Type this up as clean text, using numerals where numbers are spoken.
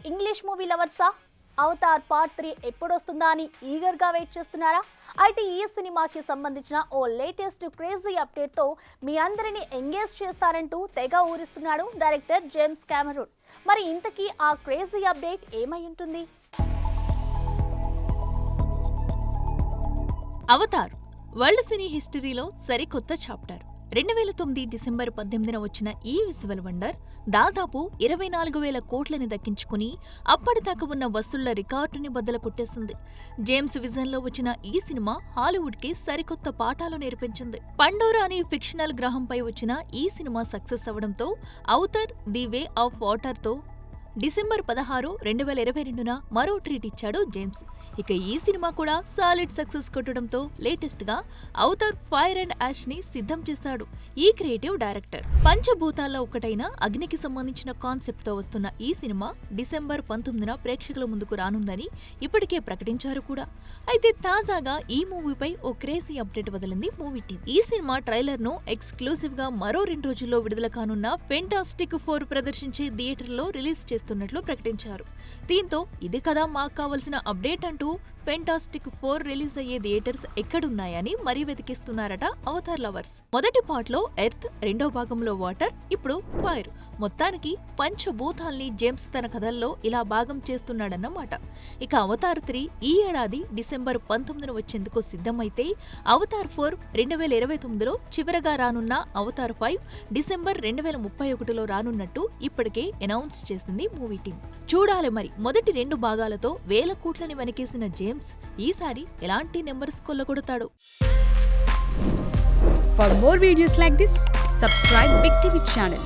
English movie లవర్సా? Avatar part 3 ఎప్పుడొస్తుందా అని ఈగర్గా వెయిట్ చేస్తున్నారా? అయితే ఈ సినిమాకి సంబంధించిన ఓ లేటెస్ట్ క్రేజీ అప్డేట్తో మీ అందరినీ ఎంగేజ్ చేస్తారంటూ తెగ ఊరిస్తున్నాడు డైరెక్టర్ జేమ్స్ కెమెరూన్. మరి ఇంతకీ ఆ క్రేజీ అప్డేట్ ఏమై ఉంటుంది? అవతార్ వరల్డ్ సినీ హిస్టరీలో సరికొత్త చాప్టర్. 2009 డిసెంబర్ 18న వచ్చిన ఈ విజువల్ వండర్ దాదాపు 24,000 కోట్లని దక్కించుకుని అప్పటిదాకా ఉన్న వసూళ్ల రికార్డుని బద్దలు కొట్టేసింది. జేమ్స్ విజన్లో వచ్చిన ఈ సినిమా హాలీవుడ్కి సరికొత్త పాఠాలు నేర్పించింది. పండోరా అనే ఫిక్షనల్ గ్రహంపై వచ్చిన ఈ సినిమా సక్సెస్ అవడంతో అవతార్ ది వే ఆఫ్ వాటర్తో డిసెంబర్ 16, 2022న మరో ట్రీట్ ఇచ్చాడు జేమ్స్. ఇక ఈ సినిమా కూడా సాలిడ్ సక్సెస్ కొట్టడంతో లేటెస్ట్ గా అవతార్ ఫైర్ అండ్ యాష్ ని సిద్ధం చేశాడు ఈ క్రియేటివ్ డైరెక్టర్. పంచభూతాల్లో ఒకటైన అగ్నికి సంబంధించిన కాన్సెప్ట్ తో వస్తున్న ఈ సినిమా డిసెంబర్ 19న ప్రేక్షకుల ముందుకు రానుందని ఇప్పటికే ప్రకటించారు కూడా. అయితే తాజాగా ఈ మూవీపై ఓ క్రేజీ అప్డేట్ వదిలింది మూవీ టీమ్. ఈ సినిమా ట్రైలర్ ను ఎక్స్క్లూజివ్ గా మరో 2 రోజుల్లో విడుదల కానున్న ఫెంటాస్టిక్ 4 ప్రదర్శించే థియేటర్లో రిలీజ్ చేస్తున్నట్లు ప్రకటించారు. దీంతో ఇది కదా మాకు కావలసిన అప్డేట్ అంటూ ఫెంటాస్టిక్ 4 రిలీజ్ అయ్యే థియేటర్స్ ఎక్కడున్నాయని మరీ వెతికిస్తున్నారట అవతార్ లవర్స్. మొదటి పార్ట్ లో ఎర్త్, రెండో భాగంలో వాటర్, ఇప్పుడు ఫైర్. మొత్తానికి పంచభూతాల్ని జేమ్స్ తన కథల్లో ఇలా భాగం చేస్తున్నాడన్నమాట. ఇక అవతార్ 3 ఈ ఏడాది డిసెంబర్ 19న వచ్చేందుకు సిద్ధమైతే అవతార్ 4 2029లో చివరగా రానున్న అవతార్ 5 డిసెంబర్ 2031లో రానున్నట్టు ఇప్పటికే అనౌన్స్ చేసింది మూవీ టీం. చూడాలి మరి మొదటి 2 భాగాలతో 1000 కోట్లని వెనకేసిన జేమ్స్ ఈసారి ఎలాంటి numbers కొల్లగొడతాడు. For more videos like this, subscribe Big TV channel.